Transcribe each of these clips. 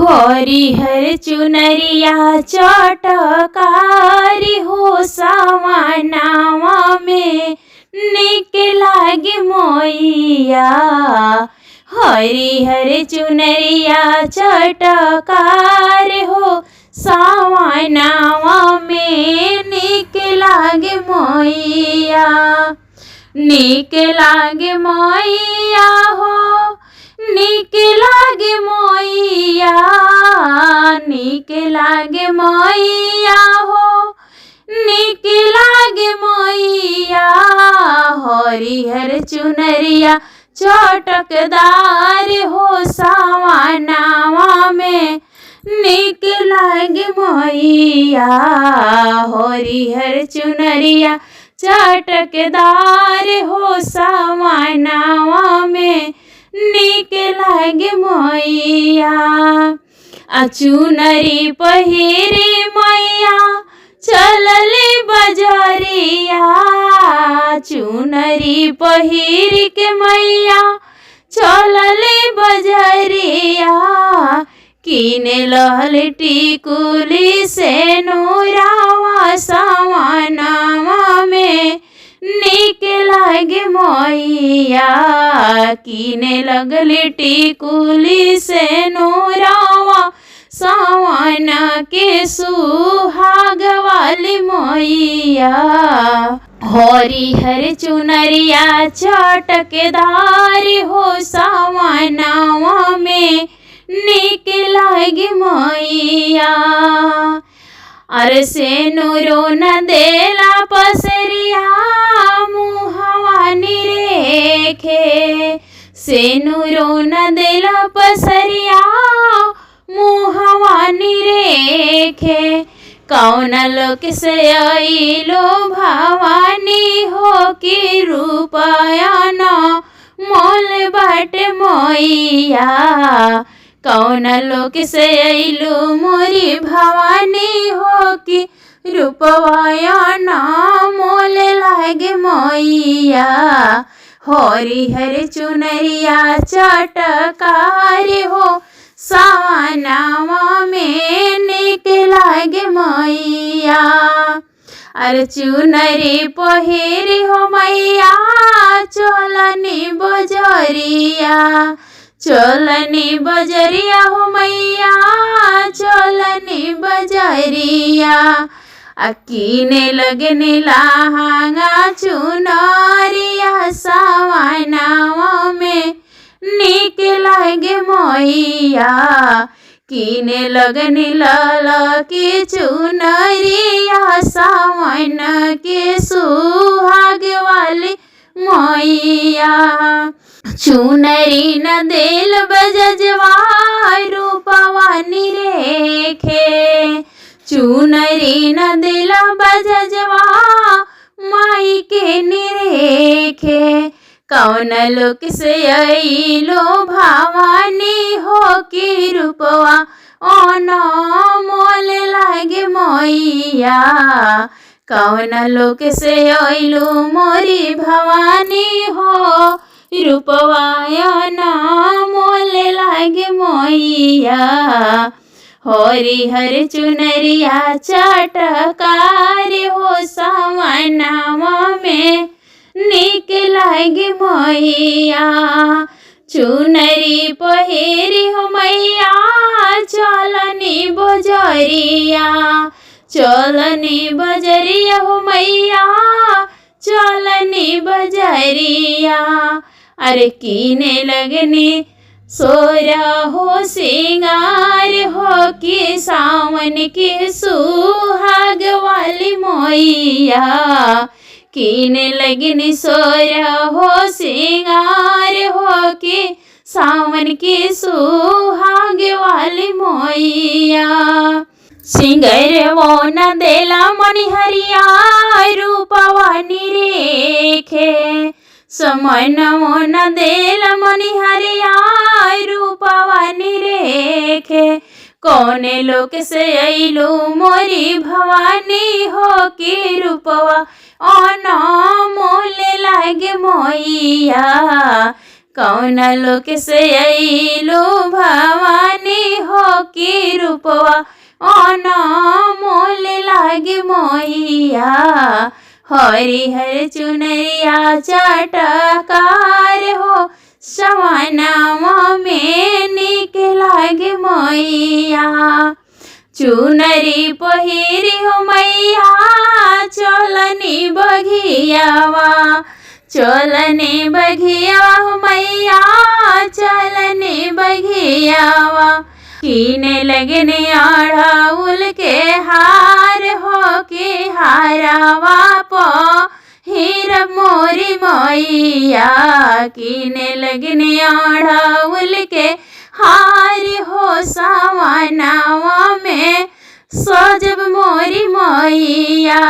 हरिहर चुनरिया चटकारी हो सावनावा में निक लागे मोइया। हरिहर चुनरिया चटकार हो सावनावा में निक लागे मोइया। निक लागे मोइया हो निक लागे मोइया। निक लागे मोइया हो निक लागे मोइया। हरिहर चुनरिया चटकदार हो सावनावा में निक लागे मोइया। हरिहर चुनरिया चटकदार हो सावनावा में निक लागे मोइया। चुनरी पहिरी मैया चलले बजरिया। चुनरी पहिर के मैया चलले बजरिया। किने लहल टिकुली से नूरावा सावनावा में निक लागे मोइया। किने लगली टिकुली से नूरावा सावन के सुहाग वाली मोइया। हरिहर चुनरिया चटकेदार हो सावनावा में निक लागे मोइया। अरे से नूरो न देला पसरिया मुहवा निरेखे। से नूरो न देला पसरिया मुहवा निरेखे। कौन लोक से आइलो भवानी हो कि रूपया न मोल बाट मोइया। कौन लोक से आइलो मोरी भवानी हो कि रूपया न मोल लागे मोइया। हरिहर चुनरिया चटकार हो सावनावा में निक लागे मोइया। अरे चुनरी पहिरी हो मैया चलनी बजरिया। चलनी बजरिया हो मैया चलनी बजरिया। किने लगने लहंगा चुनरिया सावनावा में निक लागे मोइया। किने लगने लाल के चुनरिया सावन के सुहाग वाली मोइया। चुनरी न देल बजजवा रूपवा निरेखे। चुनरी न दिल बजजवा माई के निरेखे। कौन लोक से आइलो भवानी हो कि रूपवा अनमोल लागे मोइया। कौन लोक से आइलो मोरी भवानी हो रूपवा अनमोल लागे मोइया। हरिहर चुनरिया चटकार हो सावनावा में निक लागे मोइया। चुनरी पहिरी हो मैया चलनी बजरिया। चलनी बजरिया हो मैया चलनी बजरिया। अरे किने लगनी सोरा हो सिंगार हो कि सावन के सुहाग वाली मोइया। किने लगनी सोरा हो सिंगार हो कि सावन के सुहाग वाली मोइया। सिंगर वो न देला मणिहरिया रूपवा निरेखे। समन वो न देला मणिहरिया रूपवा निरेखे। कौने लोक से आइलो मोरी भवानी हो कि रूपवा अनमोल लागे मोइया। कौन लोक से आइलो भवानी हो कि रूपवा अनमोल लागे मैया। हरिहर चुनरिया चटकार हो सवनवा में निक लागे मैया। चुनरी पहिरी हो मैया चलनी बघियावा। चलनी बघियावा हो मैया चलनी बघियावा। कीने लगने अड़हुल के हार हो के हारावा हीर मोरी मैया। कीने लगने अड़हुल के हार हो सवनवा में सजब मोरी मैया।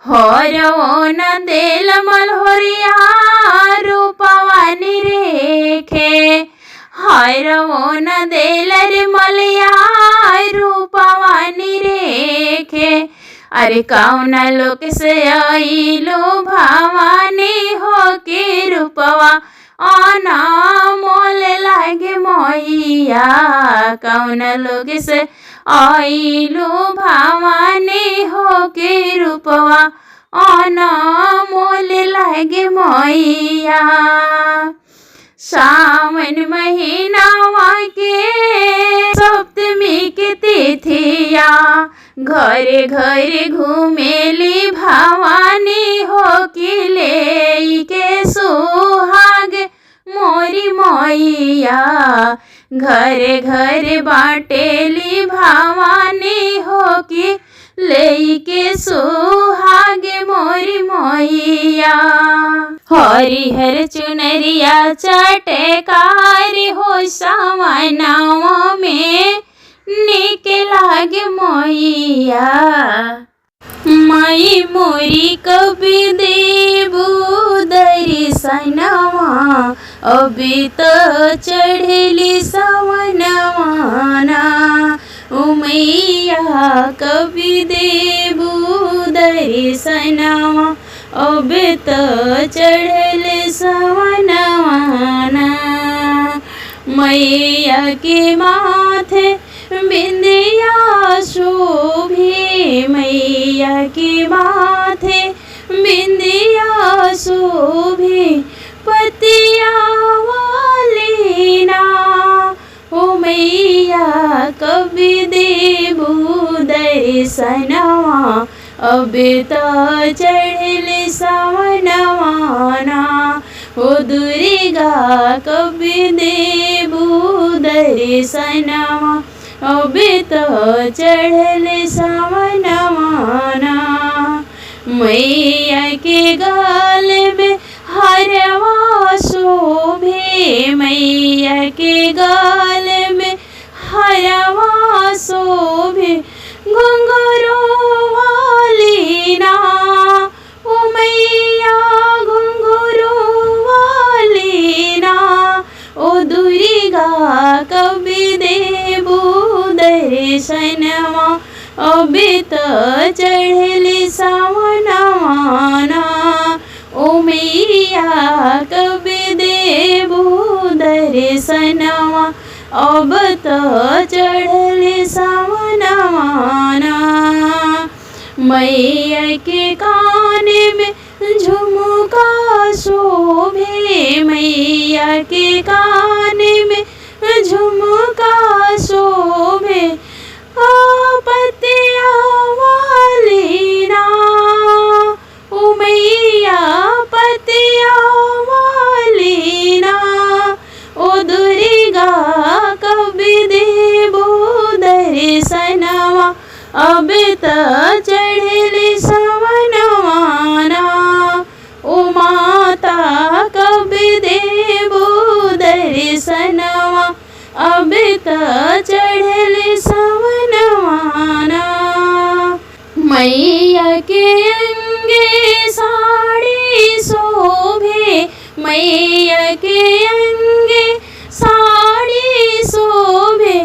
हरवो न देल मलहोरिया रूपवा निरेखे। हरवो न देल रे मलिया रूपवा निरेखे। अरे कौना लोक से आइलो भवानी हो के रूपवा अनमोल लागे मैया। कौना लोक से आइलो भवानी हो के रूपवा अनमोल लागे मैया। सावन महीनावा के सप्तमी के तिथिया घरे घरे घूमेली भवानी हो के ले के सुहाग मोरी मैया। घरे घरे बाटेली भवानी हो के ले के सुहाग मोरी मैया। हरिहर चुनरिया चटकार हो सवनवा में निक लागे मैया। माई मोरी कभी देबू दर्शनवा अभी तो चढ़ली सवनवा ना। ओ मैया कभी देबू दर्शनवा अब तो चढ़ल सवनवा ना। मैया के माथे बिंदिया शोभे। मैया के माथे बिंदिया शोभे पतिया वाली ना। ओ मैया कभी देबू दर्शनवा अब तो चढ़ल सवनवा ना। ओ दुर्गा कभी देबू दर्शनवा अब तो चढ़ल सवनवा ना। मैया के गाल में हरवा शोभे। मैया के गाल में हरवा शोभे घुंघरू वाली ना। ओ मैया घुंघरू वाली ना। ओ दुर्गा कभी देबू दर्शनवा अब तो चढ़ल सवनवा ना। ओ मैया कभी देबू दर्शनवा अब तो चढ़ल सवनवा ना। मैया के कान में झुमका शोभे। मैया के कान में झुमका शोभे पतिया वाली ना। ओ मैया पतिया वाली ना। ओ दुर्गा कभी देबू दर्शनवा अब तो चढ़ल सवनवा ना। ओ माता कभी देबू दर्शनवा अब तो चढ़ल सवनवा ना। मैया के अंगे साड़ी शोभे। मैया के अंगे साड़ी शोभे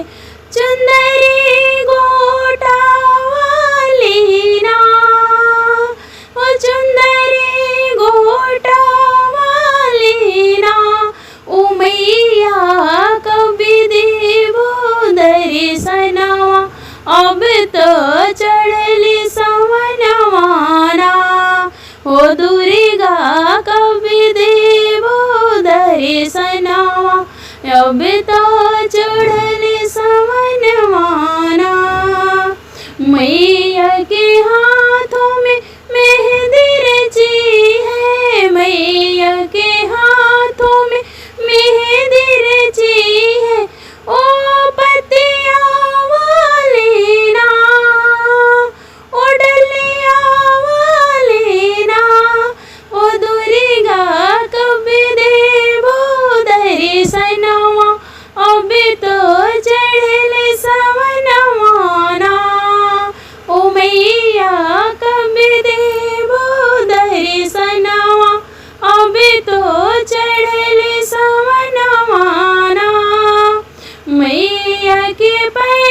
चुंदरी गोटा वाली अब तो चढ़ली सवनवाना हो दुर्गा कभी देवो दर्शनवा अब तो चढ़ली सवनवाना मैया के हाथों में मेहंदी रची है मैया के हाथों में मेहंदी रची है ओ पतिया वाली ना ओ डलिया वाली ना ओ दुर्गा कभी देवो दर्शनवा अब तो चढ़ले सवनवाना ओ मैया कभी देवो दर्शनवा अब तो चढ़ले सवनवाना मैया के पैर